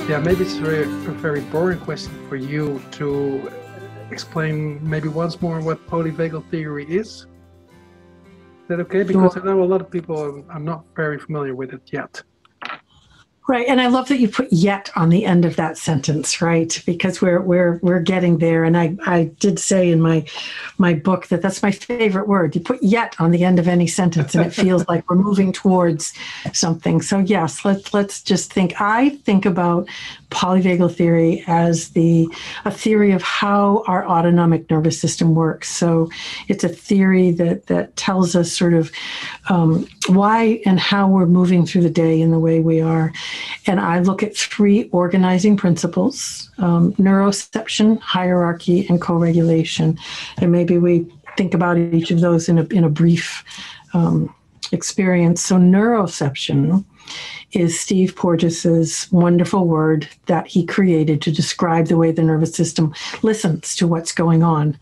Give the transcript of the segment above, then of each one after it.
Yeah, maybe it's a very boring question for you to explain maybe once more what polyvagal theory is. Is that okay? Because I know a lot of people are not very familiar with it yet. Right, and I love that you put "yet" on the end of that sentence, right? Because we're getting there, and I did say in my book that that's my favorite word. You put "yet" on the end of any sentence, and it feels like we're moving towards something. So yes, let's just think. I think about polyvagal theory as a theory of how our autonomic nervous system works. So it's a theory that tells us sort of why and how we're moving through the day in the way we are. And I look at three organizing principles: neuroception, hierarchy, and co-regulation. And maybe we think about each of those in a brief experience. So neuroception is Steve Porges's wonderful word that he created to describe the way the nervous system listens to what's going on,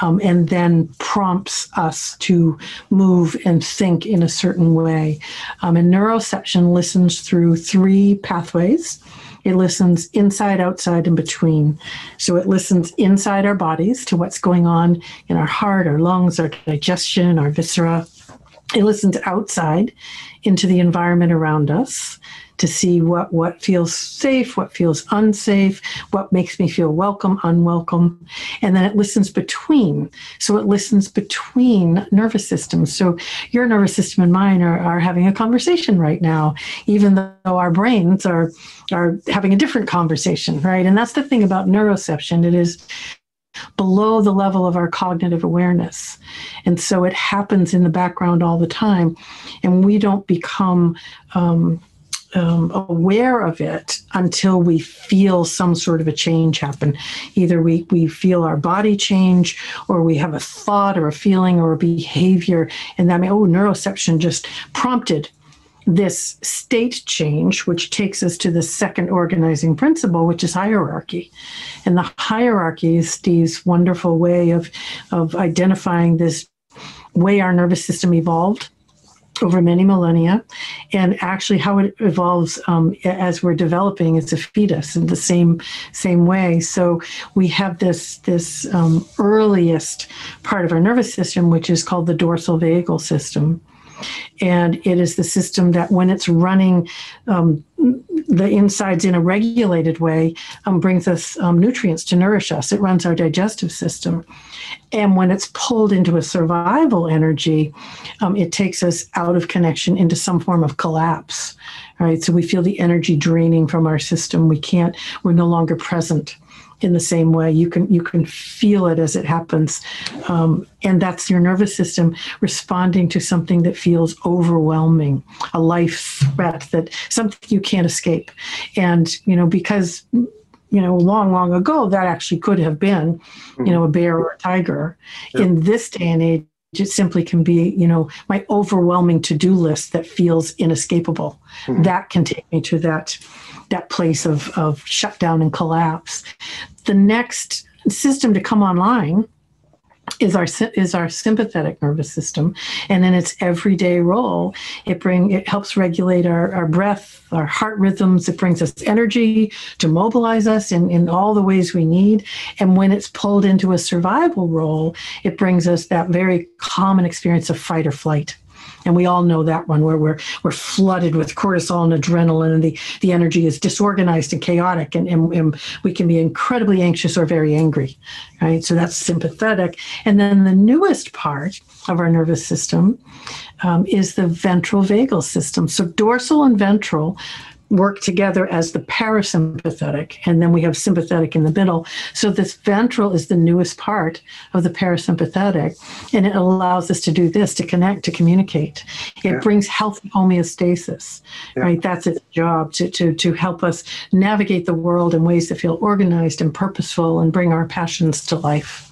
and then prompts us to move and think in a certain way. And neuroception listens through three pathways. It listens inside, outside, and between. So it listens inside our bodies to what's going on in our heart, our lungs, our digestion, our viscera. It listens outside into the environment around us to see what feels safe, what feels unsafe, what makes me feel welcome, unwelcome. And then it listens between. So it listens between nervous systems. So your nervous system and mine are having a conversation right now, even though our brains are having a different conversation, right? And that's the thing about neuroception. It is below the level of our cognitive awareness. And so it happens in the background all the time. And we don't become aware of it until we feel some sort of a change happen. Either we feel our body change, or we have a thought or a feeling or a behavior. And that neuroception just prompted this state change, which takes us to the second organizing principle, which is hierarchy. And the hierarchy is Steve's wonderful way of identifying this way our nervous system evolved over many millennia, and actually how it evolves as we're developing as a fetus in the same way. So we have this earliest part of our nervous system, which is called the dorsal vagal system. And it is the system that, when it's running the insides in a regulated way, brings us nutrients to nourish us. It runs our digestive system. And when it's pulled into a survival energy, it takes us out of connection into some form of collapse. Right? So we feel the energy draining from our system. We're no longer present in the same way. You can feel it as it happens. And that's your nervous system responding to something that feels overwhelming, a life threat, that something you can't escape. And, because, long ago, that actually could have been, a bear or a tiger. Yep. In this day and age, it simply can be, my overwhelming to-do list that feels inescapable. Mm-hmm. That can take me to that place of shutdown and collapse. The next system to come online is our sympathetic nervous system, and in its everyday role, it helps regulate our breath, our heart rhythms. It brings us energy to mobilize us in all the ways we need. And when it's pulled into a survival role, it brings us that very common experience of fight or flight. And we all know that one, where we're flooded with cortisol and adrenaline, and the energy is disorganized and chaotic, and we can be incredibly anxious or very angry, right? So that's sympathetic. And then the newest part of our nervous system is the ventral vagal system. So dorsal and ventral work together as the parasympathetic, and then we have sympathetic in the middle. So this ventral is the newest part of the parasympathetic, and it allows us to do this, to connect, to communicate. It brings healthy homeostasis, right? That's its job, to help us navigate the world in ways that feel organized and purposeful and bring our passions to life.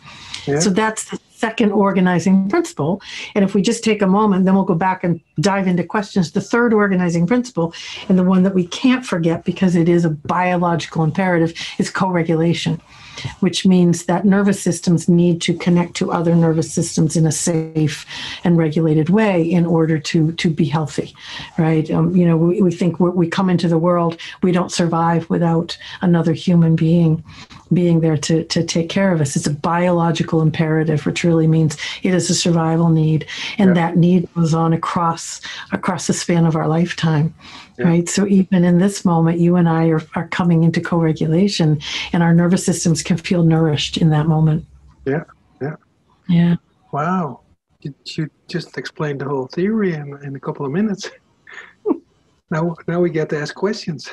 Yeah. So that's the second organizing principle. And if we just take a moment, then we'll go back and dive into questions. The third organizing principle, and the one that we can't forget because it is a biological imperative, is co-regulation. which means that nervous systems need to connect to other nervous systems in a safe and regulated way in order to be healthy, right? We think we come into the world, we don't survive without another human being there to take care of us. It's a biological imperative, which really means it is a survival need, and that need goes on across the span of our lifetime. Yeah. Right. So even in this moment, you and I are coming into co-regulation, and our nervous systems can feel nourished in that moment. Yeah. Yeah. Yeah. Wow. You just explained the whole theory in a couple of minutes. Now we get to ask questions.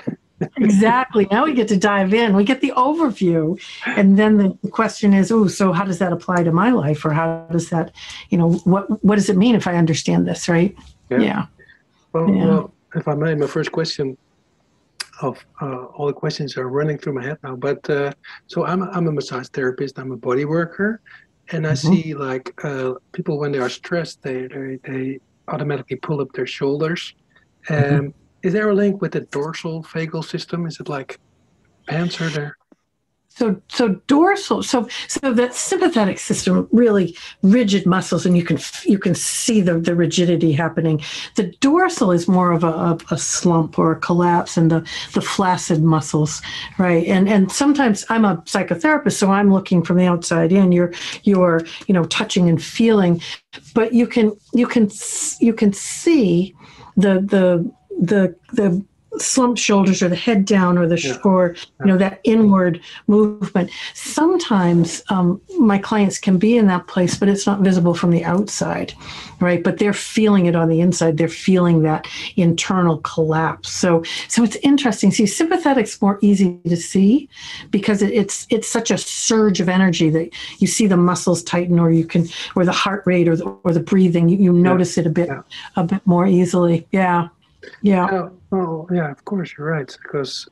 Exactly. Now we get to dive in. We get the overview. And then the question is, so how does that apply to my life? Or how does that, what does it mean if I understand this, right? Yeah. Well, if I may, my first question of all the questions are running through my head now. But so I'm a massage therapist. I'm a body worker, and I see like people when they are stressed, they automatically pull up their shoulders. Is there a link with the dorsal vagal system? Is it like answer there? So dorsal. So the sympathetic system, really rigid muscles, and you can see the rigidity happening. The dorsal is more of a slump or a collapse, and the flaccid muscles, right? And sometimes I'm a psychotherapist, so I'm looking from the outside in. You're touching and feeling, but you can see the slumped shoulders, or the head down, or that inward movement. Sometimes my clients can be in that place, but it's not visible from the outside, right? But they're feeling it on the inside. They're feeling that internal collapse. So it's interesting. See, sympathetic's more easy to see because it's such a surge of energy that you see the muscles tighten, or the heart rate, or the breathing. You notice it a bit more easily. Yeah. Yeah. Well, yeah, of course you're right. Because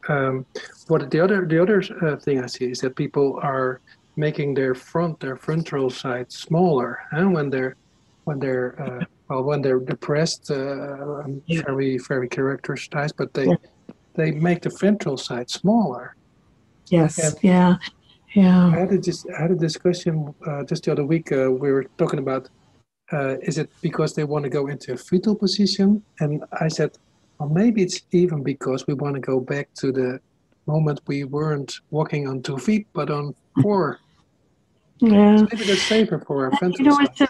what the other thing I see is that people are making their frontal side smaller, and when they're depressed, very very characterized, but they make the ventral side smaller. Yes. And yeah. I had a discussion just the other week. We were talking about. Is it because they want to go into a fetal position? And I said, well, maybe it's even because we want to go back to the moment we weren't walking on 2 feet, but on 4. Yeah. So maybe that's safer for our ventral side.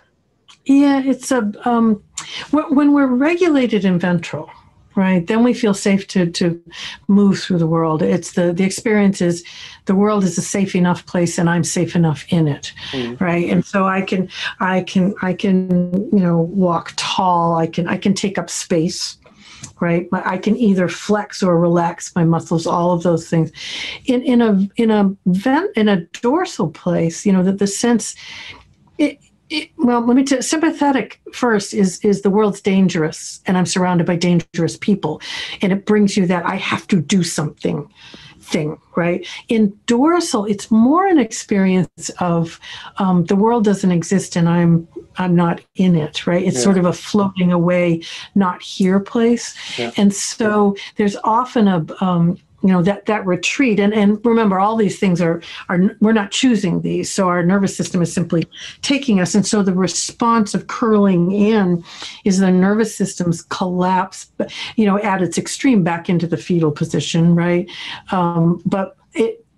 When we're regulated in ventral, right, then we feel safe to move through the world. It's the experience is the world is a safe enough place, and I'm safe enough in it, right? And so I can walk tall. I can take up space, right? I can either flex or relax my muscles. All of those things. In a dorsal place, the sense. Well, let me tell you, sympathetic first is the world's dangerous, and I'm surrounded by dangerous people, and it brings you that I have to do something thing, right? In dorsal, it's more an experience of the world doesn't exist, and I'm not in it, right? It's sort of a floating away, not here place, and so there's often that retreat. And remember, all these things are we're not choosing these. So our nervous system is simply taking us. And so the response of curling in is the nervous system's collapse, at its extreme back into the fetal position, right? But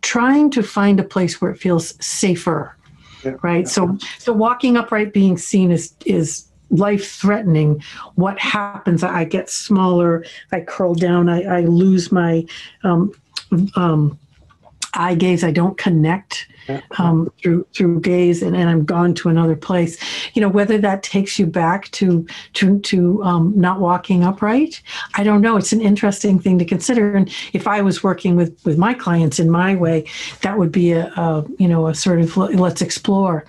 trying to find a place where it feels safer, right? So walking upright, being seen is life-threatening. What happens? I get smaller. I curl down. I lose my eye gaze. I don't connect through gaze, and I'm gone to another place. Whether that takes you back to not walking upright, I don't know. It's an interesting thing to consider. And if I was working with my clients in my way, that would be a sort of let's explore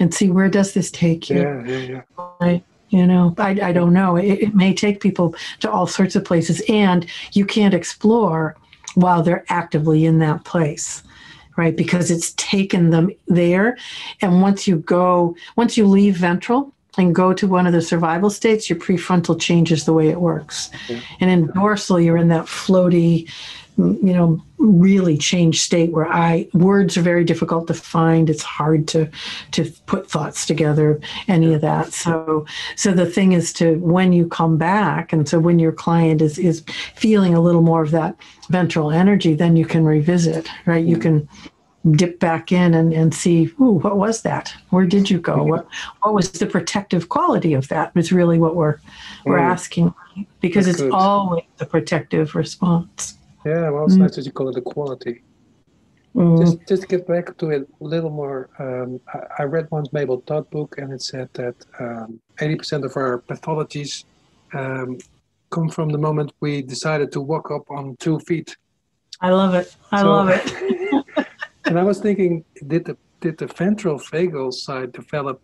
and see where does this take you. Yeah. I don't know. It may take people to all sorts of places, and you can't explore while they're actively in that place, right? Because it's taken them there. And once you leave ventral, and go to one of the survival states, your prefrontal changes the way it works. Yeah. And in dorsal, you're in that floaty, really changed state where words are very difficult to find. It's hard to put thoughts together, any of that. So the thing is when you come back, and so when your client is feeling a little more of that ventral energy, then you can revisit, right? You can dip back in and see, what was that? Where did you go? What was the protective quality of that? Is really what we're asking, because it's always the protective response. Yeah, well, it's nice that you call it a quality. Just to get back to it a little more, I read once Mabel Todd book, and it said that 80% of our pathologies come from the moment we decided to walk up on 2 feet. I love it. I love it. And I was thinking, did the ventral vagal side develop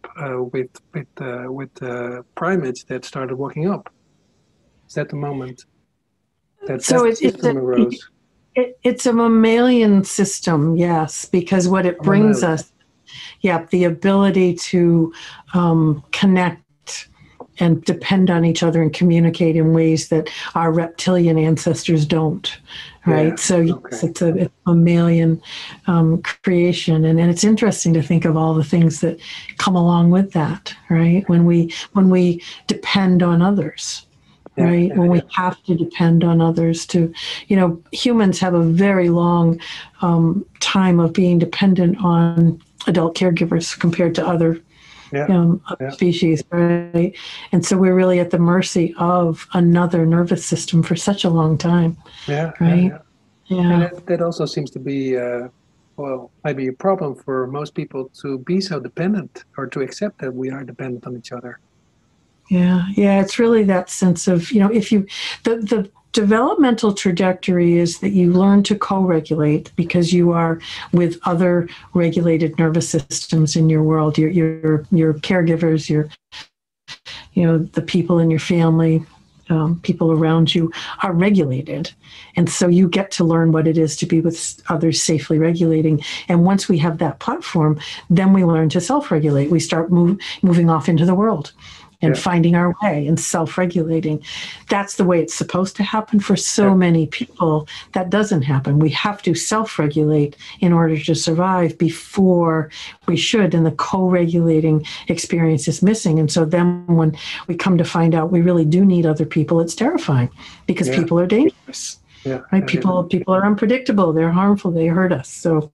with the primates that started walking up? Is that the moment that system arose? It's a mammalian system, yes, because what it brings us, the ability to connect and depend on each other and communicate in ways that our reptilian ancestors don't, right? Yeah, so it's a mammalian creation, and it's interesting to think of all the things that come along with that, right? When we depend on others. Right? When we have to depend on others to, humans have a very long time of being dependent on adult caregivers compared to other species, right? And so we're really at the mercy of another nervous system for such a long time, right? And that also seems to be, maybe a problem for most people to be so dependent, or to accept that we are dependent on each other. Yeah, it's really that sense of, if the developmental trajectory is that you learn to co-regulate because you are with other regulated nervous systems in your world, your caregivers, the people in your family, people around you are regulated. And so you get to learn what it is to be with others safely regulating. And once we have that platform, then we learn to self-regulate. We start moving off into the world and finding our way and self-regulating. That's the way it's supposed to happen. For so many people, that doesn't happen. We have to self-regulate in order to survive before we should, and the co-regulating experience is missing. And so then when we come to find out we really do need other people, it's terrifying, because people are dangerous. Right? People are unpredictable. They're harmful. They hurt us. So,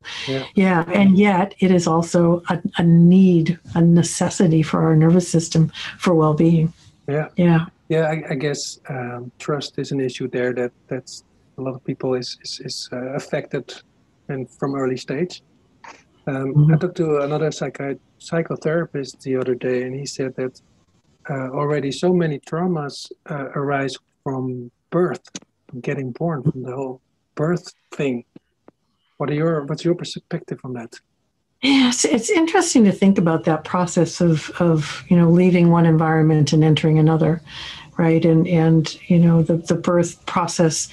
and yet it is also a need, a necessity for our nervous system for well-being. I guess trust is an issue there that's a lot of people is affected, and from early stage. I talked to another psychotherapist the other day, and he said that already so many traumas arise from birth. Getting born, from the whole birth thing. What's your perspective on that? Yes, it's interesting to think about that process of leaving one environment and entering another, right? And the birth process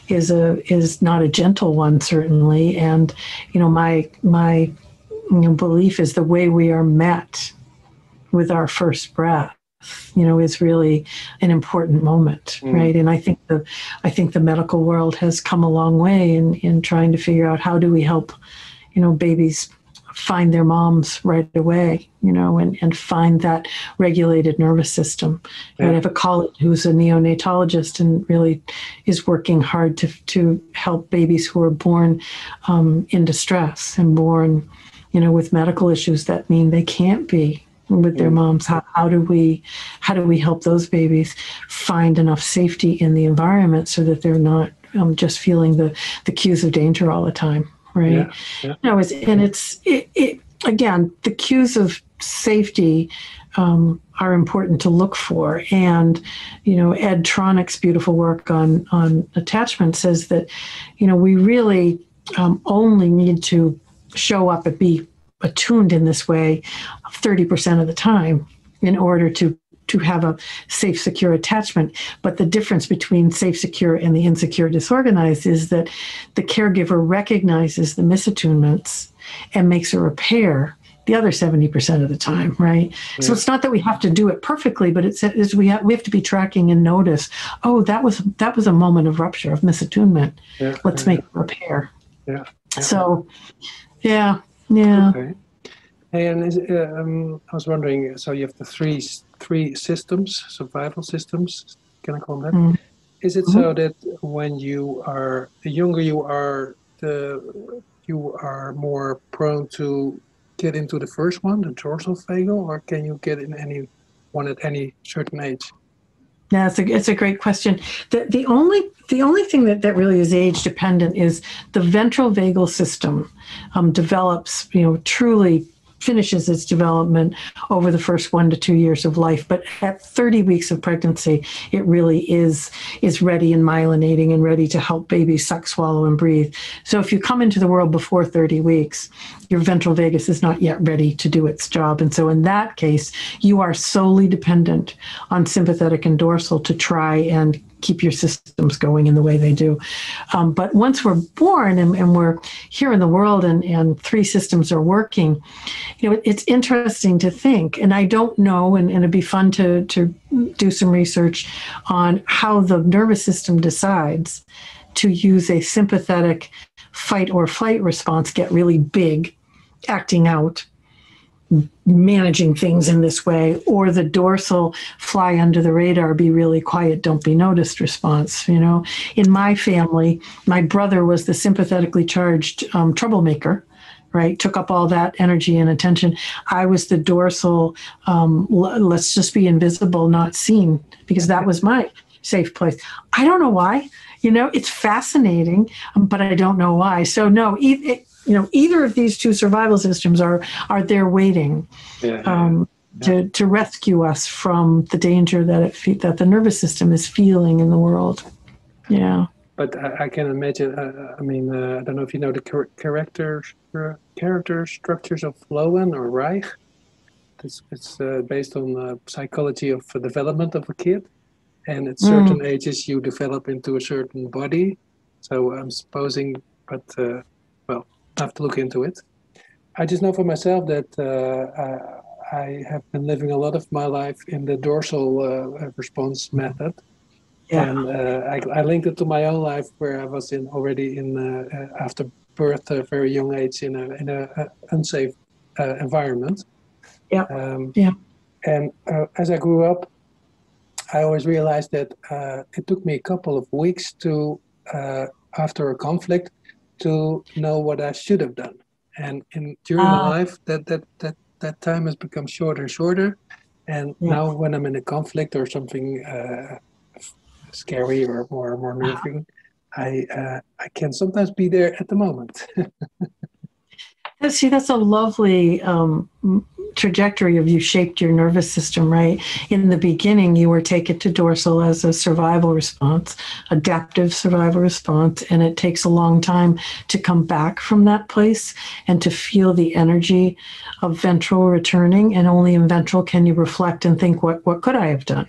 is not a gentle one, certainly. And my belief is the way we are met with our first breath is really an important moment, right? And I think the medical world has come a long way in trying to figure out how do we help, babies find their moms right away, and find that regulated nervous system. And I have a colleague who's a neonatologist and really is working hard to help babies who are born in distress and born, with medical issues that mean they can't be with their moms. How do we help those babies find enough safety in the environment so that they're not just feeling the cues of danger all the time, right? Again, the cues of safety are important to look for. And Ed Tronick's beautiful work on attachment says that we really only need to show up and be attuned in this way 30% of the time in order to have a safe, secure attachment. But the difference between safe, secure, and the insecure, disorganized is that the caregiver recognizes the misattunements and makes a repair the other 70% of the time, right? Yeah. So it's not that we have to do it perfectly, but it's we have to be tracking and notice, oh, that was a moment of rupture, of misattunement. Yeah. Let's make a repair. Yeah. So, yeah. Okay. And I was wondering, so you have the three systems, survival systems, can I call them that? Mm-hmm. Is it so that when the younger you are, you are more prone to get into the first one, the dorsal vagal, or can you get in any one at any certain age? Yeah, it's a great question. The only thing that really is age dependent is the ventral vagal system develops, truly finishes its development over the first 1 to 2 years of life. But at 30 weeks of pregnancy, it really is ready and myelinating and ready to help babies suck, swallow, and breathe. So if you come into the world before 30 weeks, your ventral vagus is not yet ready to do its job. And so in that case, you are solely dependent on sympathetic and dorsal to try and keep your systems going in the way they do. But once we're born and we're here in the world and three systems are working, it's interesting to think, and I don't know, and it'd be fun to do some research on how the nervous system decides to use a sympathetic fight or flight response, get really big, acting out, managing things in this way, or the dorsal fly under the radar, be really quiet, don't be noticed response. In my family, my brother was the sympathetically charged troublemaker, right? Took up all that energy and attention. I was the dorsal, let's just be invisible, not seen, because that was my safe place. I don't know why. It's fascinating, but I don't know why. So no, either of these two survival systems are there waiting to rescue us from the danger that the nervous system is feeling in the world. Yeah. But I can imagine. I don't know if you know the character structures of Lowen or Reich. It's based on the psychology of the development of a kid. And at certain ages, you develop into a certain body. So I'm supposing, but I have to look into it. I just know for myself that I have been living a lot of my life in the dorsal response method. Yeah. And I linked it to my own life, where I was already after birth, a very young age, in a unsafe environment. Yeah. And as I grew up, I always realized that it took me a couple of weeks to, after a conflict, to know what I should have done. And during my life, that time has become shorter and shorter. And now when I'm in a conflict or something scary or more nerving, I can sometimes be there at the moment. See, that's a lovely trajectory of you shaped your nervous system, right? In the beginning, you were taken to dorsal as a survival response, adaptive survival response, and it takes a long time to come back from that place and to feel the energy of ventral returning. And only in ventral can you reflect and think, what could I have done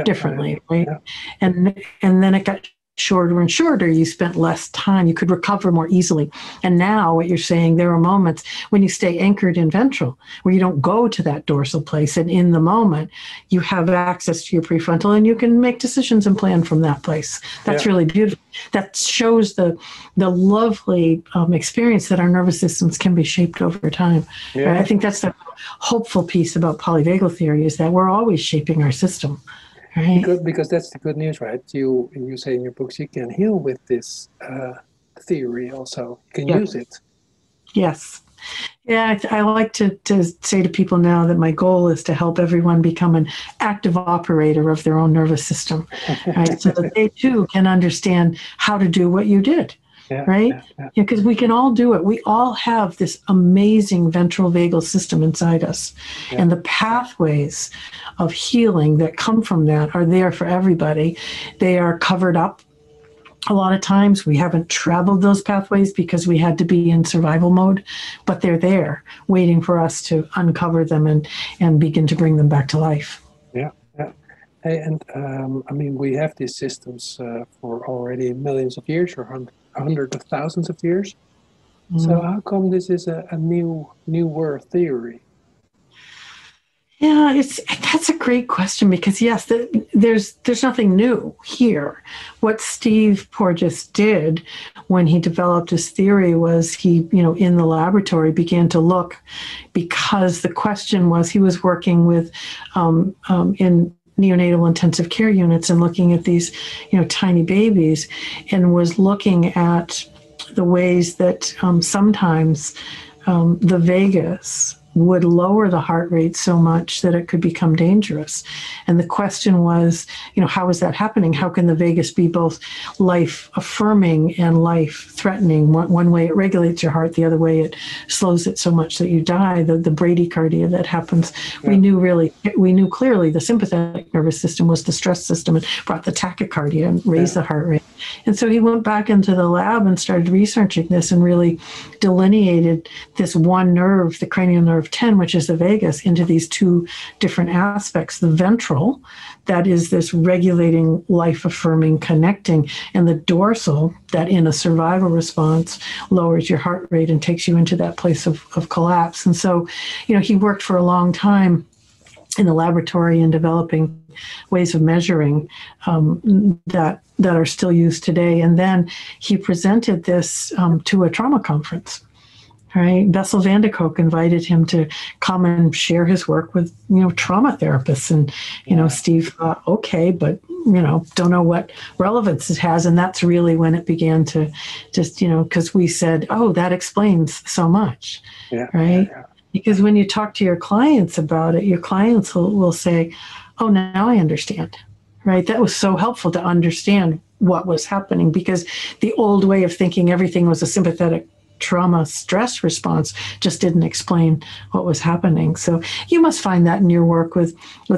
differently, right? Yeah. And then it got shorter and shorter. You spent less time. You could recover more easily. And now what you're saying, there are moments when you stay anchored in ventral, where you don't go to that dorsal place. And in the moment, you have access to your prefrontal and you can make decisions and plan from that place. That's really beautiful. That shows the lovely experience that our nervous systems can be shaped over time. Yeah. Right? I think that's the hopeful piece about polyvagal theory, is that we're always shaping our system. Right. Because that's the good news, right? You say in your books you can heal with this theory also. You can use it. Yes. Yeah, I like to say to people now that my goal is to help everyone become an active operator of their own nervous system, right? So that they too can understand how to do what you did. Right? Because we can all do it. We all have this amazing ventral vagal system inside us. Yeah. And the pathways of healing that come from that are there for everybody. They are covered up. A lot of times we haven't traveled those pathways because we had to be in survival mode, but they're there waiting for us to uncover them and begin to bring them back to life. Yeah. Hey, and we have these systems for already millions of years or hundreds of thousands of years. So how come this is a newer theory? Yeah, that's a great question because yes, there's nothing new here. What Steve Porges did when he developed his theory was he, in the laboratory began to look, because the question was he was working with in neonatal intensive care units and looking at these, tiny babies, and was looking at the ways that sometimes the vagus would lower the heart rate so much that it could become dangerous. And the question was, how is that happening? How can the vagus be both life affirming and life threatening? One way it regulates your heart, the other way it slows it so much that you die, the bradycardia that happens. Yeah. We knew clearly the sympathetic nervous system was the stress system and brought the tachycardia and raised the heart rate. And so he went back into the lab and started researching this and really delineated this one nerve, the cranial nerve 10, which is the vagus, into these two different aspects. The ventral, that is this regulating, life-affirming, connecting, and the dorsal, that in a survival response lowers your heart rate and takes you into that place of collapse. And so, he worked for a long time in the laboratory and developing ways of measuring that are still used today. And then he presented this to a trauma conference. Right, Bessel van de Kolk invited him to come and share his work with trauma therapists, and Steve thought, okay, but don't know what relevance it has, and that's really when it began to just because we said, oh, that explains so much, right? Yeah. Because when you talk to your clients about it, your clients will say, oh, now I understand, right? That was so helpful to understand what was happening, because the old way of thinking everything was a sympathetic trauma stress response just didn't explain what was happening. So you must find that in your work with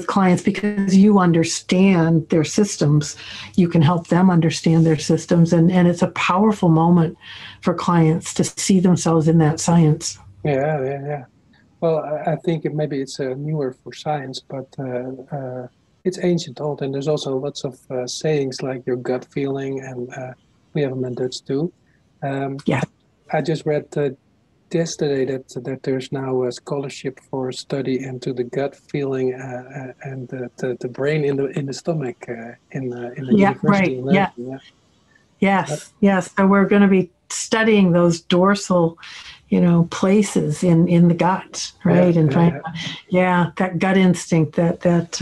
clients, because you understand their systems. You can help them understand their systems. And it's a powerful moment for clients to see themselves in that science. Yeah. Well, I think maybe it's newer for science, but it's ancient old. And there's also lots of sayings like your gut feeling, and we have them in Dutch too. Yeah. I just read yesterday that there's now a scholarship for study into the gut feeling and the brain in the stomach in the university. Right. Yes. So we're going to be studying those dorsal, places in the gut, right? That gut instinct, that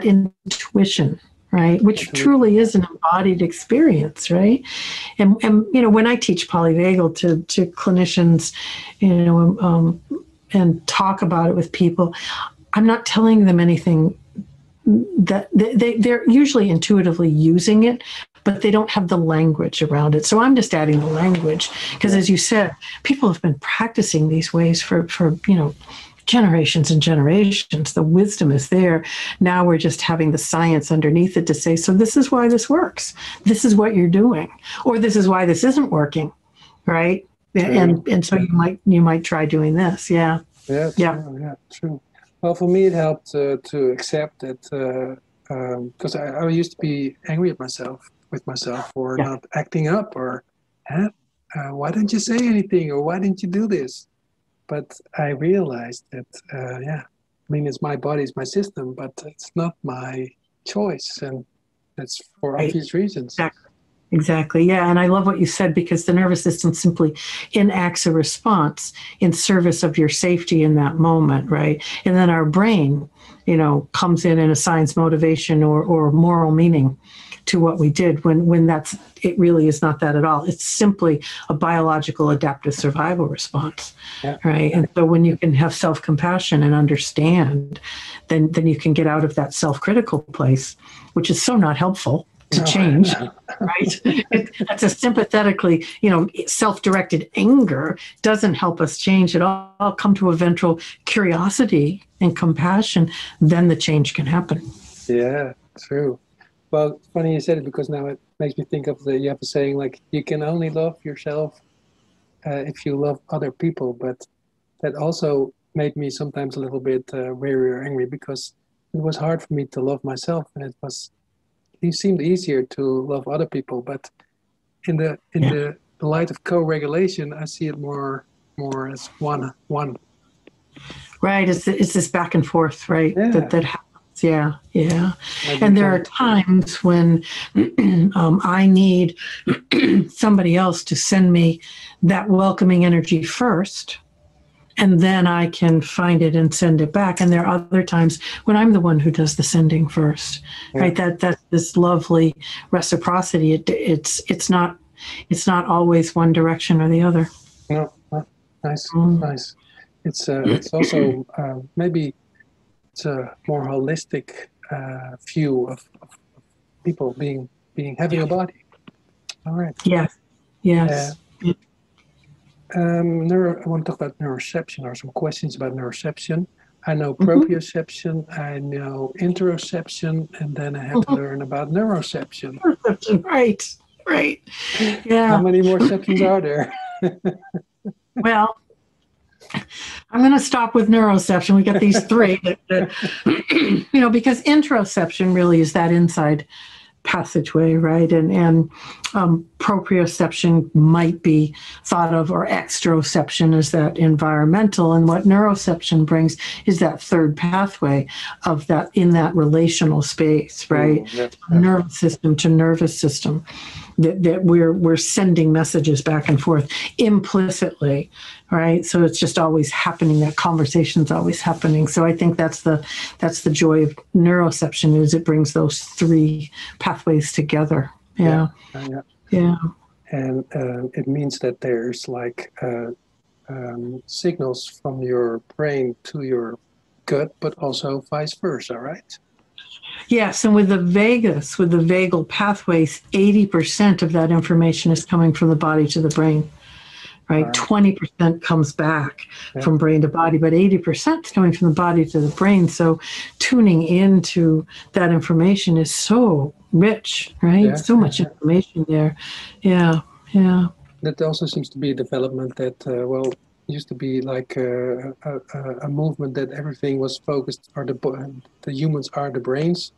intuition. Right, which truly is an embodied experience, right? And when I teach polyvagal to clinicians, and talk about it with people, I'm not telling them anything that they're usually intuitively using it, but they don't have the language around it. So I'm just adding the language because, as you said, people have been practicing these ways for generations and generations. The wisdom is there. Now we're just having the science underneath it to say, so this is why this works. This is what you're doing, or this is why this isn't working, right? And so you might try doing this. Yeah. True. Well, for me, it helped to accept that because I used to be angry at myself for not acting up, or why didn't you say anything, or why didn't you do this? But I realized that, it's my body, it's my system, but it's not my choice. And that's for obvious reasons. Exactly. Yeah. And I love what you said, because the nervous system simply enacts a response in service of your safety in that moment, right? And then our brain, comes in assigns motivation or moral meaning to what we did when it really is not that at all. It's simply a biological adaptive survival response, right? And so when you can have self-compassion and understand, then you can get out of that self-critical place, which is so not helpful to change, right? That's a sympathetically, self-directed anger doesn't help us change at all. Come to a ventral curiosity and compassion, then the change can happen. Yeah, true. Well, funny you said it, because now it makes me think of you have a saying like, you can only love yourself if you love other people. But that also made me sometimes a little bit weary or angry, because it was hard for me to love myself, and it seemed easier to love other people. But in the light of co-regulation, I see it more as one. Right. It's this back and forth, right? Yeah. That happens. Yeah. Yeah. Maybe And there are times when I need somebody else to send me that welcoming energy first, and then I can find it and send it back. And there are other times when I'm the one who does the sending first, right? That's this lovely reciprocity. It's not always one direction or the other. No, nice, nice. It's also maybe it's a more holistic view of people having a body. All right. Yes. Yes. I want to talk about neuroception, or some questions about neuroception. I know proprioception, I know interoception, and then I had to learn about neuroception. Right. Yeah. How many more sections are there? Well, I'm going to stop with neuroception. We got these three, because interoception really is that inside passageway, right? And proprioception might be thought of, or exteroception is that environmental. And what neuroception brings is that third pathway of that in that relational space, right? Nervous system to nervous system. That we're sending messages back and forth implicitly, right? So it's just always happening. That conversation's always happening. So I think that's the joy of neuroception, is it brings those three pathways together. Yeah. And it means that there's like signals from your brain to your gut, but also vice versa, right? Yes, and with the vagal pathways, 80% of that information is coming from the body to the brain, right? 20% comes back from brain to body, but 80% is coming from the body to the brain. So tuning into that information is so rich, right? So much information there. Yeah. That also seems to be a development that, used to be like a movement that everything was focused, or the humans are the brains.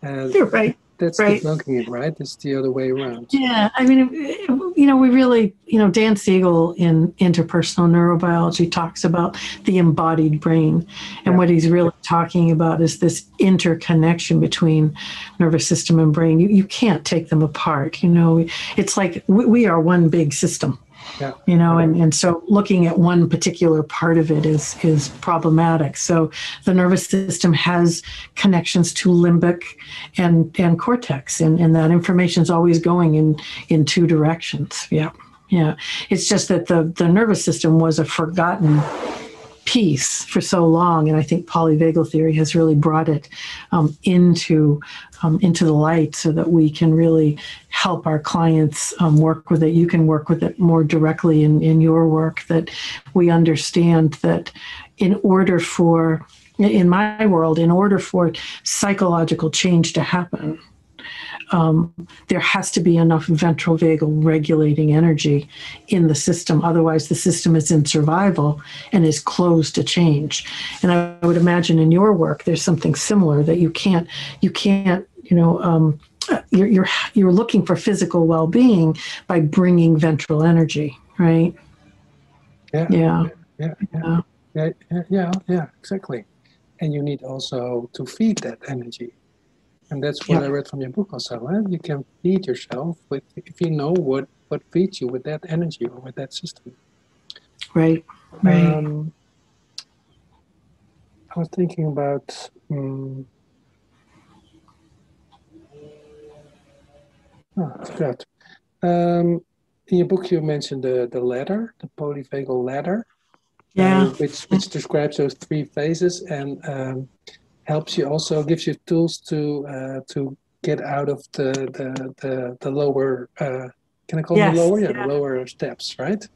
You're right. That's debunking it, right? It's the other way around. Yeah, I mean, we really, Dan Siegel in Interpersonal Neurobiology talks about the embodied brain. And what he's really talking about is this interconnection between nervous system and brain. You can't take them apart. It's like we are one big system. And so looking at one particular part of it is problematic. So the nervous system has connections to limbic and cortex, and that information is always going in two directions. Yeah. It's just that the nervous system was a forgotten piece for so long, and I think polyvagal theory has really brought it into the light, so that we can really help our clients work with it. You can work with it more directly in your work, that we understand that in my world, in order for psychological change to happen, there has to be enough ventral vagal regulating energy in the system. Otherwise, the system is in survival and is closed to change. And I would imagine in your work, there's something similar, that you can't, you're looking for physical well-being by bringing ventral energy, right? Yeah, exactly. And you need also to feed that energy. And that's what I read from your book also. Right? You can feed yourself if you know what feeds you with that energy or with that system. Right. I was thinking about I forgot. In your book, you mentioned the ladder, the Polyvagal Ladder, which describes those three phases and helps you, also gives you tools to get out of the lower. Can I call them the lower? The lower steps, right?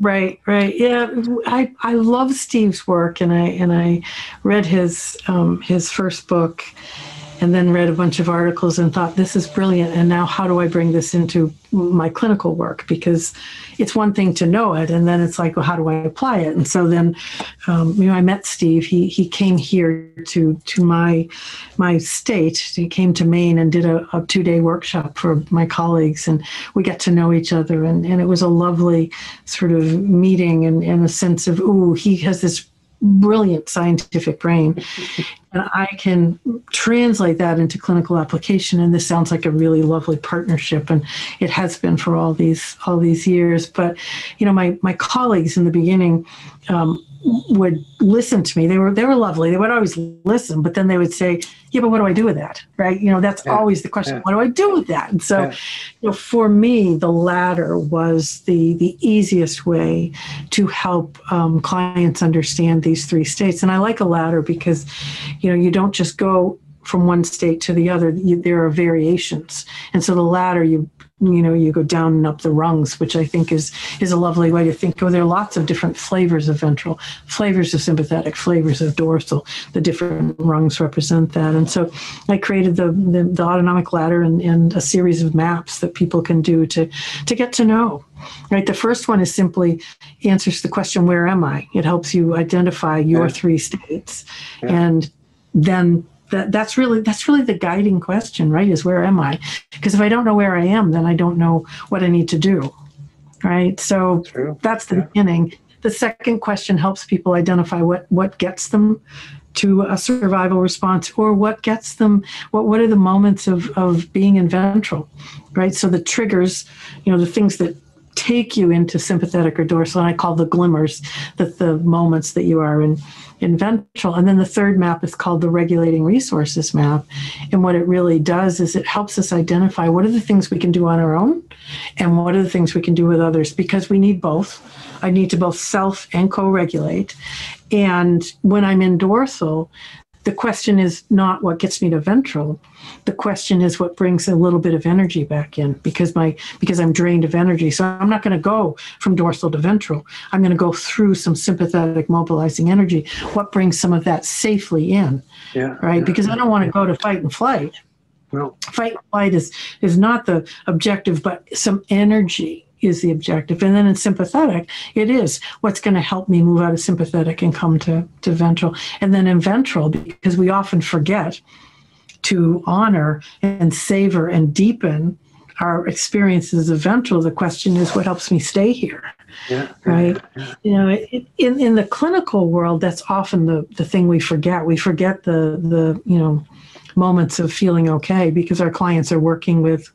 Right. Yeah, I love Steve's work, and I read his first book, and then read a bunch of articles and thought, this is brilliant. And now how do I bring this into my clinical work? Because it's one thing to know it, and then it's like, well, how do I apply it? And so then, I met Steve. He came here to my state. He came to Maine and did a 2-day workshop for my colleagues, and we got to know each other. And it was a lovely sort of meeting, and a sense of, he has this brilliant scientific brain, and I can translate that into clinical application. And this sounds like a really lovely partnership, and it has been for all these years. But my colleagues in the beginning would listen to me. They were lovely. They would always listen, but then they would say, "Yeah, but what do I do with that?" Right? That's always the question. What do I do with that? And so, for me, the ladder was the easiest way to help clients understand these three states. And I like a ladder because, you don't just go from one state to the other. There are variations, and so the ladder you go down and up the rungs, which I think is a lovely way to think. There are lots of different flavors of ventral, flavors of sympathetic, flavors of dorsal. The different rungs represent that. And so I created the autonomic ladder and a series of maps that people can do to get to know. Right. The first one is simply answers the question, where am I? It helps you identify your three states. And then that's really the guiding question, right? Is where am I? Because if I don't know where I am, then I don't know what I need to do, right? So that's the beginning. The second question helps people identify what gets them to a survival response, or what gets them, what are the moments of being in ventral, right? So the triggers, the things that take you into sympathetic or dorsal, and I call the glimmers, the moments that you are in ventral. And then the third map is called the regulating resources map. And what it really does is it helps us identify what are the things we can do on our own and what are the things we can do with others, because we need both. I need to both self and co-regulate. And when I'm in dorsal, the question is not what gets me to ventral. The question is what brings a little bit of energy back in, because I'm drained of energy. So I'm not going to go from dorsal to ventral. I'm going to go through some sympathetic mobilizing energy. What brings some of that safely in? Right? Because I don't want to go to fight and flight. No. Fight and flight is not the objective, but some energy is the objective. And then in sympathetic, it is what's going to help me move out of sympathetic and come to ventral. And then in ventral, because we often forget to honor and savor and deepen our experiences of ventral, the question is what helps me stay here. Right? In the clinical world, that's often the thing we forget. We forget the moments of feeling okay, because our clients are working with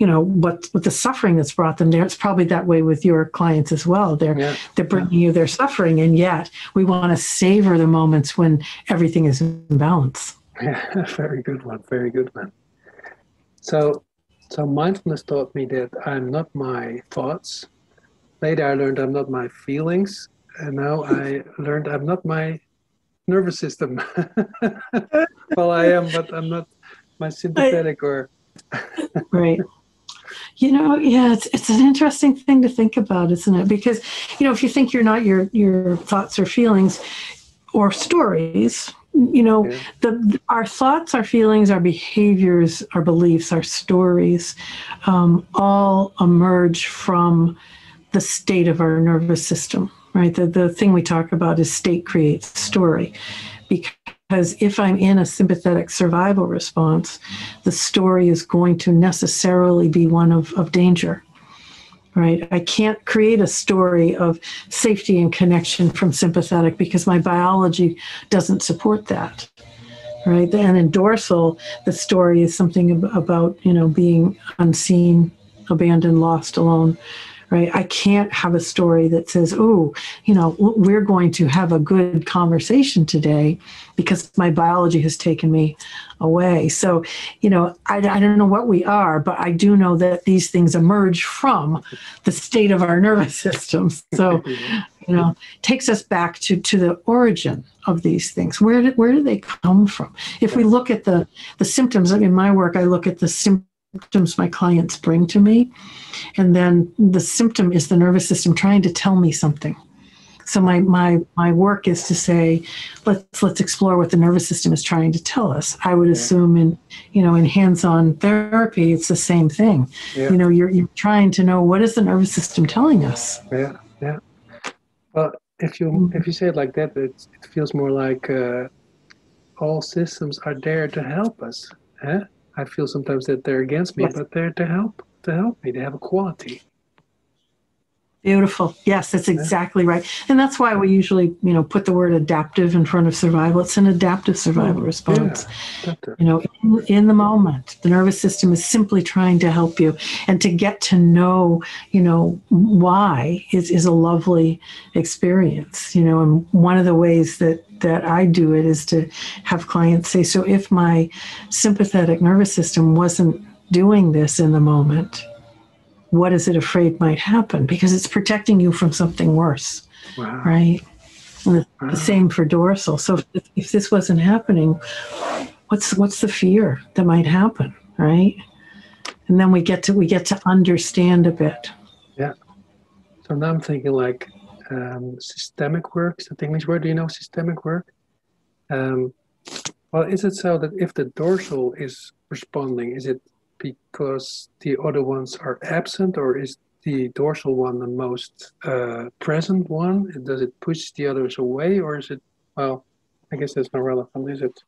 what the suffering that's brought them there. It's probably that way with your clients as well. They're bringing you their suffering, and yet we want to savor the moments when everything is in balance. Yeah, very good one. Very good one. So mindfulness taught me that I'm not my thoughts. Later I learned I'm not my feelings. And now I learned I'm not my nervous system. Well, I am, but I'm not my sympathetic or... Right. It's an interesting thing to think about, isn't it? Because, if you think you're not your thoughts or feelings or stories, our thoughts, our feelings, our behaviors, our beliefs, our stories, all emerge from the state of our nervous system, right? The thing we talk about is state creates story. Because if I'm in a sympathetic survival response, the story is going to necessarily be one of danger, right? I can't create a story of safety and connection from sympathetic because my biology doesn't support that, right? And in dorsal, the story is something about, being unseen, abandoned, lost, alone. Right? I can't have a story that says, we're going to have a good conversation today because my biology has taken me away. So, I don't know what we are, but I do know that these things emerge from the state of our nervous systems. So, takes us back to the origin of these things. Where do they come from? If we look at the symptoms, in my work, I look at the symptoms my clients bring to me. And then the symptom is the nervous system trying to tell me something. So my work is to say, let's explore what the nervous system is trying to tell us. I would assume in hands-on therapy, it's the same thing. Yeah. You're trying to know, what is the nervous system telling us? Yeah. Well, if you say it like that, it feels more like all systems are there to help us. Huh? I feel sometimes that they're against me, but they're to help me. They have a quality. Beautiful. Yes, that's exactly right. And that's why we usually, put the word adaptive in front of survival. It's an adaptive survival response. Yeah. Adaptive. In the moment, the nervous system is simply trying to help you. And to get to know, why is a lovely experience, and one of the ways that I do it is to have clients say, so if my sympathetic nervous system wasn't doing this in the moment, what is it afraid might happen? Because it's protecting you from something worse, right? And the same for dorsal. So if this wasn't happening, what's the fear that might happen, right? And then we get to understand a bit. Yeah. So now I'm thinking like systemic work. Is that the English word? Do you know systemic work? Well, is it so that if the dorsal is responding, is it because the other ones are absent, or is the dorsal one the most present one? Does it push the others away, or is it, well, I guess that's not relevant, is it?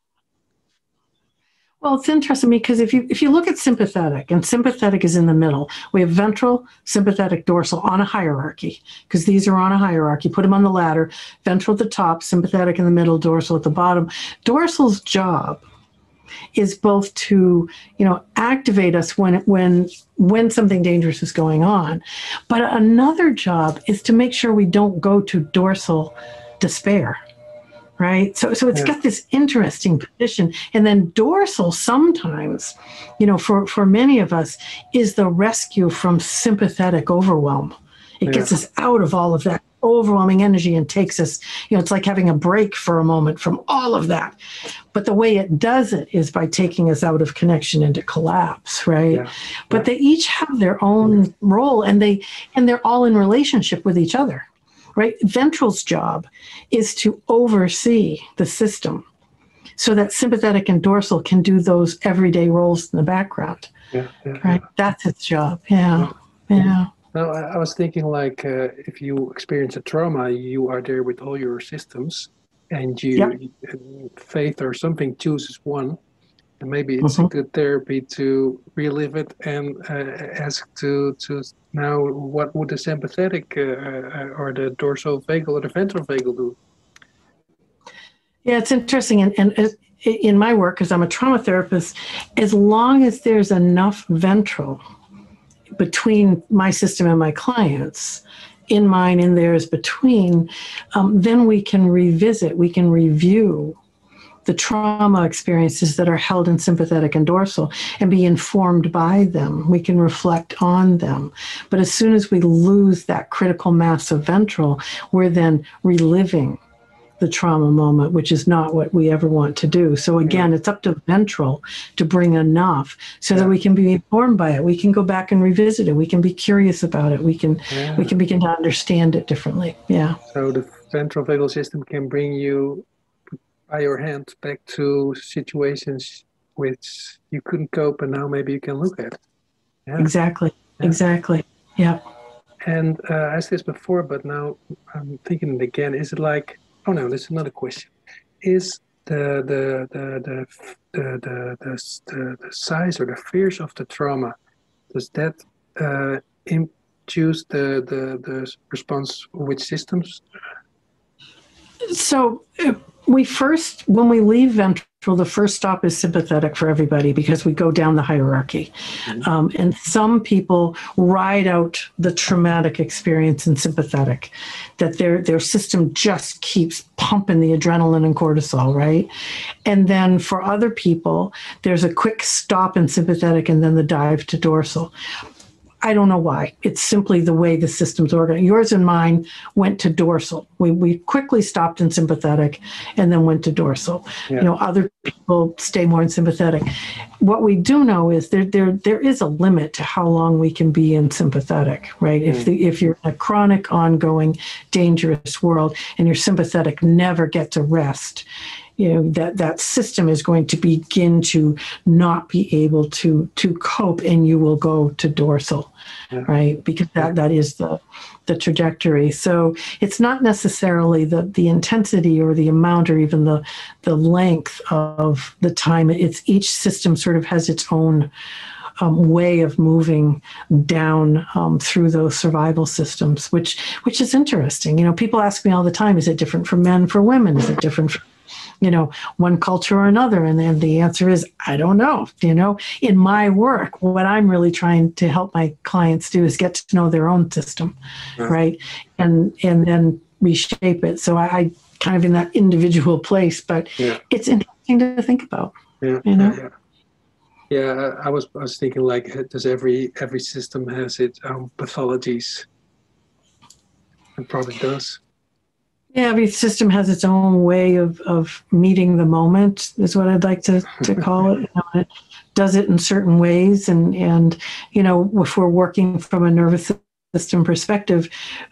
Well, it's interesting because if you look at sympathetic, and sympathetic is in the middle, we have ventral, sympathetic, dorsal on a hierarchy, because these are on a hierarchy. Put them on the ladder, ventral at the top, sympathetic in the middle, dorsal at the bottom. Dorsal's job is both to, activate us when something dangerous is going on. But another job is to make sure we don't go to dorsal despair, right? So it's got this interesting position. And then dorsal sometimes, for many of us, is the rescue from sympathetic overwhelm. It gets us out of all of that overwhelming energy and takes us, it's like having a break for a moment from all of that. But the way it does it is by taking us out of connection into collapse, right? Yeah. But they each have their own role, and they're all in relationship with each other, right? Ventral's job is to oversee the system so that sympathetic and dorsal can do those everyday roles in the background, right? That's its job. Yeah. No, I was thinking like if you experience a trauma, you are there with all your systems, and faith or something chooses one, and maybe it's a good therapy to relive it and ask to now what would the sympathetic or the dorsal vagal or the ventral vagal do? Yeah, it's interesting, and in my work, because I'm a trauma therapist, as long as there's enough ventral between my system and my clients, in mine and theirs between, then we can revisit, we can review the trauma experiences that are held in sympathetic and dorsal and be informed by them. We can reflect on them. But as soon as we lose that critical mass of ventral, we're then reliving the trauma moment, which is not what we ever want to do. So again, it's up to ventral to bring enough so that we can be informed by it. We can go back and revisit it. We can be curious about it. We can begin to understand it differently. Yeah. So the ventral vagal system can bring you by your hand back to situations which you couldn't cope, and now maybe you can look at. Yeah. Exactly. Yeah. And I asked this before, but now I'm thinking it again. Is it like, oh no, this is another question. Is the size or the fears of the trauma, does that induce the response with systems? So when we leave ventral, the first stop is sympathetic for everybody because we go down the hierarchy. And some people ride out the traumatic experience in sympathetic, that their system just keeps pumping the adrenaline and cortisol, right? And then for other people, there's a quick stop in sympathetic and then the dive to dorsal. I don't know why. It's simply the way the system's organized. Yours and mine went to dorsal. We quickly stopped in sympathetic and then went to dorsal. Yeah. Other people stay more in sympathetic. What we do know is there is a limit to how long we can be in sympathetic, right? If you're in a chronic, ongoing, dangerous world and your sympathetic never gets a rest, that system is going to begin to not be able to cope, and you will go to dorsal, right? Because that is the trajectory. So it's not necessarily the intensity or the amount or even the length of the time. It's each system sort of has its own way of moving down through those survival systems, which is interesting. You know, people ask me all the time, is it different for men, for women? Is it different for, you know, one culture or another? And then the answer is, I don't know. You know, in my work, what I'm really trying to help my clients do is get to know their own system, right? And then reshape it. So I kind of in that individual place, but it's interesting to think about. You know? Yeah, I was thinking, like, does every system has its own pathologies? It probably does. Yeah, every system has its own way of meeting the moment, is what I'd like to call it. You know, it does it in certain ways, and you know, if we're working from a nervous system perspective,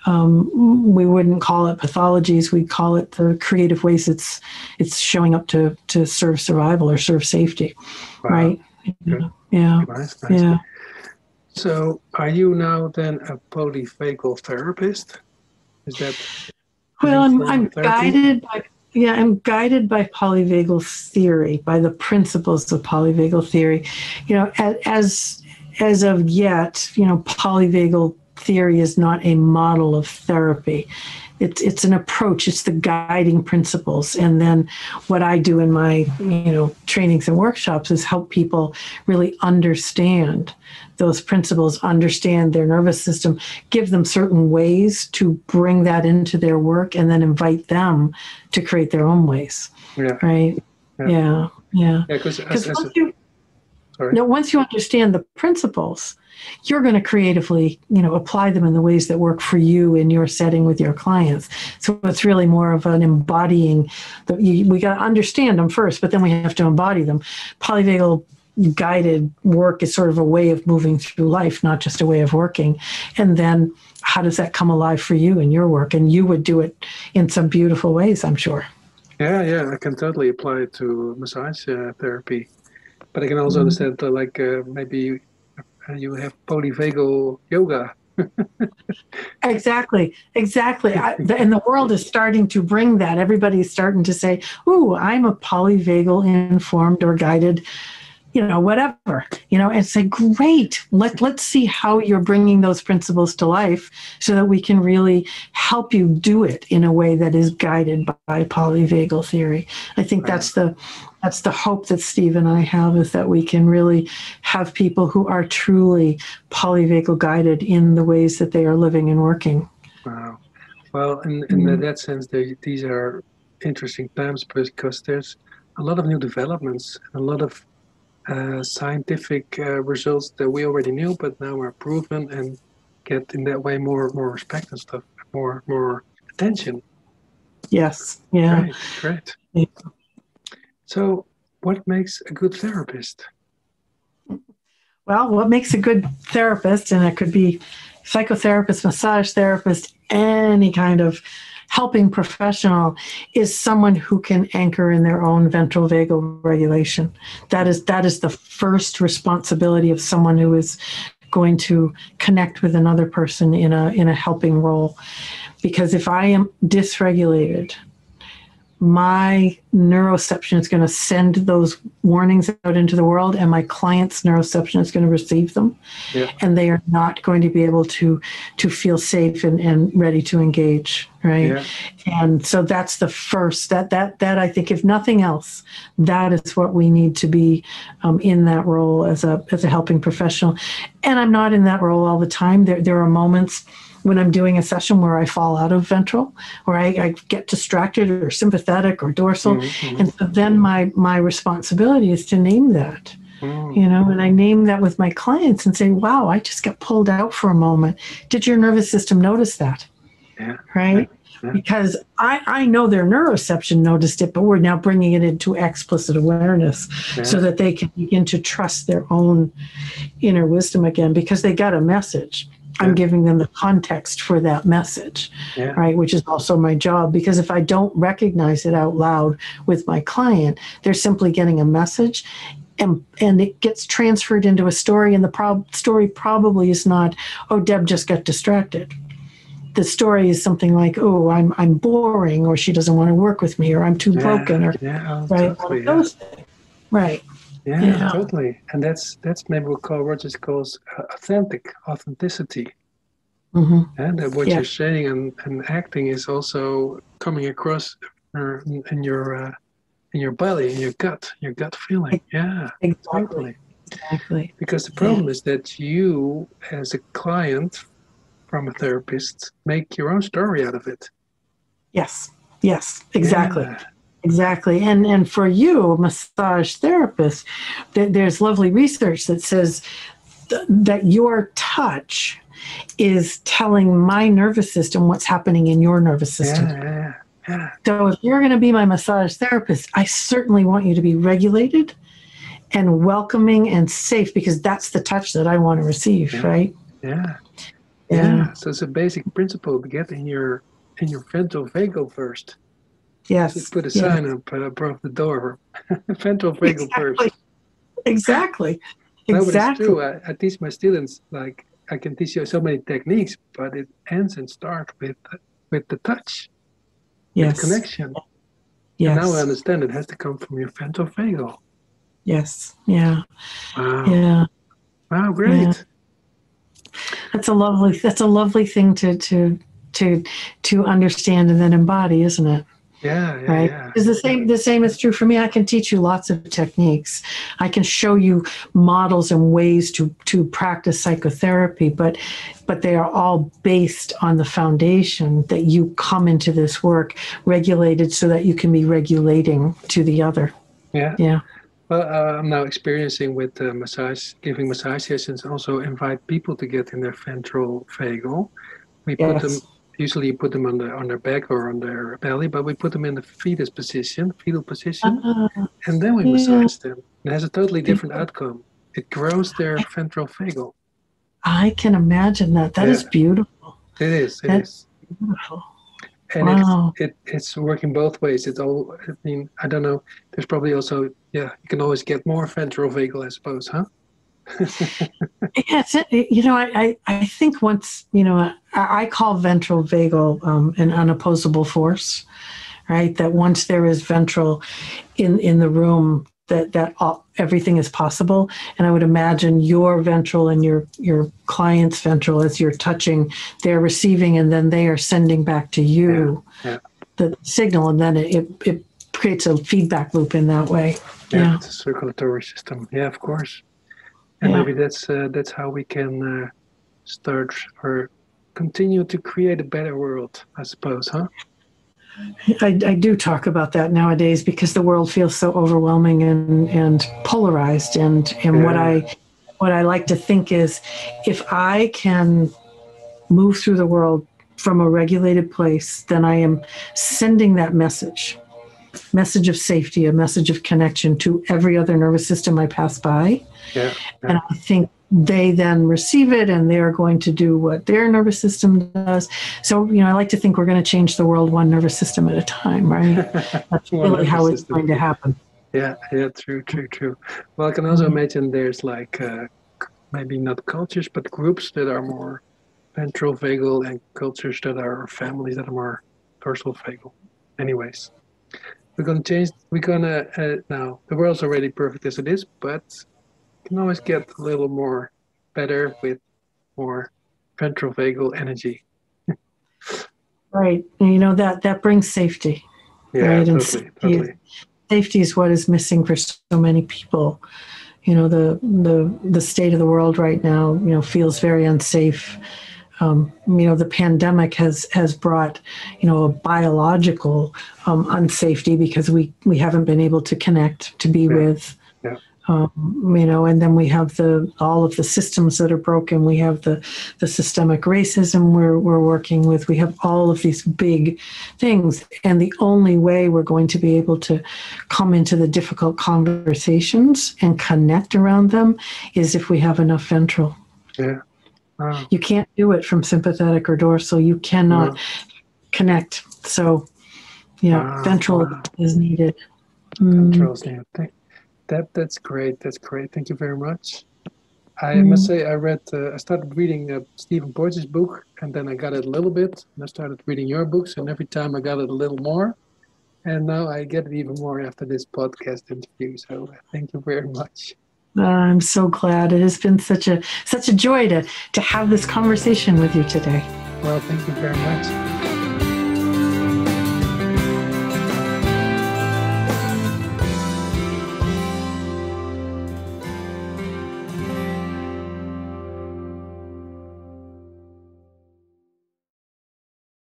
we wouldn't call it pathologies. We'd call it the creative ways it's showing up to serve survival or serve safety, right? Yeah. Nice. Yeah. So, are you now then a polyvagal therapist? Is that? Well, I'm guided by polyvagal theory, by the principles of polyvagal theory. You know, as of yet, you know, polyvagal theory is not a model of therapy. It's an approach. It's the guiding principles. And then what I do in my, you know, trainings and workshops is help people really understand those principles, understand their nervous system, give them certain ways to bring that into their work, and then invite them to create their own ways. Right? Yeah. Because once you understand the principles, you're going to creatively, you know, apply them in the ways that work for you in your setting with your clients. So it's really more of an embodying. We got to understand them first, but then we have to embody them. Polyvagal guided work is sort of a way of moving through life, not just a way of working. And then how does that come alive for you in your work? And you would do it in some beautiful ways, I'm sure. Yeah, I can totally apply it to massage therapy. But I can also understand, maybe you have polyvagal yoga. Exactly. And the world is starting to bring that. Everybody's starting to say, ooh, I'm a polyvagal informed or guided, you know, whatever, you know, and say, great, let's see how you're bringing those principles to life so that we can really help you do it in a way that is guided by polyvagal theory. I think that's the hope that Steve and I have, is that we can really have people who are truly polyvagal guided in the ways that they are living and working. Wow. Well, in that sense, these are interesting times, because there's a lot of new developments, a lot of scientific results that we already knew, but now are proven and get in that way more respect and stuff, more attention. Yes. Yeah. Great. Yeah. So, what makes a good therapist? Well, what makes a good therapist, and it could be psychotherapist, massage therapist, any kind of helping professional, is someone who can anchor in their own ventral vagal regulation. That is the first responsibility of someone who is going to connect with another person in a helping role. Because if I am dysregulated, my neuroception is going to send those warnings out into the world, and my client's neuroception is going to receive them. And they are not going to be able to feel safe and ready to engage, right? And so that's the first, that I think, if nothing else, that is what we need to be in that role as a helping professional. And I'm not in that role all the time. There are moments when I'm doing a session where I fall out of ventral, or I get distracted or sympathetic or dorsal. And so then my responsibility is to name that, you know, and I name that with my clients and say, wow, I just got pulled out for a moment. Did your nervous system notice that? Right? Because I know their neuroception noticed it, but we're now bringing it into explicit awareness so that they can begin to trust their own inner wisdom again, because they got a message. I'm giving them the context for that message, right? Which is also my job, because if I don't recognize it out loud with my client, they're simply getting a message, and it gets transferred into a story, and the story probably is not, oh, Deb just got distracted. The story is something like, oh, I'm boring, or she doesn't want to work with me, or I'm too broken, or right, one of those things. Right. Yeah, totally. And that's maybe what Carl Rogers calls authenticity. Mm-hmm. And what you're saying and acting is also coming across in your belly, in your gut feeling. Yeah, totally. Exactly. Because the problem is that you, as a client from a therapist, make your own story out of it. Yes, exactly. Yeah. Exactly. And for you, a massage therapist, there's lovely research that says that your touch is telling my nervous system what's happening in your nervous system. Yeah. So if you're going to be my massage therapist, I certainly want you to be regulated and welcoming and safe, because that's the touch that I want to receive, right? Yeah. So it's a basic principle to get in your ventral vagal first. Yes. Just put a sign up above the door. Ventral vagal first. Exactly. No, but it's true. I teach my students, like, I can teach you so many techniques, but it ends and starts with the touch, with connection. Yes. And now I understand it has to come from your ventral vagal. Yes. Yeah. Wow. Yeah. Wow. Great. Yeah. That's a lovely thing to understand and then embody, isn't it? Yeah. Because the same is true for me. I can teach you lots of techniques. I can show you models and ways to practice psychotherapy, but they are all based on the foundation that you come into this work regulated so that you can be regulating to the other. Yeah. Well, I'm now experiencing with giving massage sessions, also invite people to get in their ventral vagal. We put them. Usually you put them on their back or on their belly, but we put them in the fetal position, and then we massage them. It has a totally different outcome. It grows their ventral vagal. I can imagine that. That is beautiful. It is. Beautiful. And it's working both ways. It's all, I mean, I don't know. There's probably also, you can always get more ventral vagal, I suppose, huh? Yes, I think once, I call ventral vagal an unopposable force, right? That once there is ventral in the room, that everything is possible. And I would imagine your ventral and your client's ventral, as you're touching, they're receiving, and then they are sending back to you the signal, and then it creates a feedback loop in that way. Yeah, it's a circulatory system. Yeah, of course. And maybe that's how we can start or continue to create a better world, I suppose, huh? I do talk about that nowadays because the world feels so overwhelming and polarized. And what I like to think is, if I can move through the world from a regulated place, then I am sending that message of safety, a message of connection to every other nervous system I pass by. And I think they then receive it, and they're going to do what their nervous system does. So, I like to think we're going to change the world one nervous system at a time, right? That's really how it's going to happen. Yeah, true. Well, I can also imagine there's like maybe not cultures, but groups that are more ventral vagal, and cultures that are families that are more dorsal vagal. Anyways, we're going to change. We're going to now, the world's already perfect as it is, but can always get a little more better with more ventral vagal energy. Right. And that brings safety. Yeah, right? totally. Safety is what is missing for so many people. The state of the world right now, feels very unsafe. The pandemic has brought, a biological unsafety, because we haven't been able to connect, to be with. And then we have all of the systems that are broken. We have the systemic racism we're working with. We have all of these big things. And the only way we're going to be able to come into the difficult conversations and connect around them is if we have enough ventral. Yeah. Wow. You can't do it from sympathetic or dorsal. You cannot connect. So, ventral is needed. Ventral is needed. That's great. Thank you very much. I must say, I started reading Stephen Boyd's book, and then I got it a little bit, and I started reading your books, and every time I got it a little more. And now I get it even more after this podcast interview. So thank you very much. I'm so glad. It has been such a joy to have this conversation with you today. Well, thank you very much.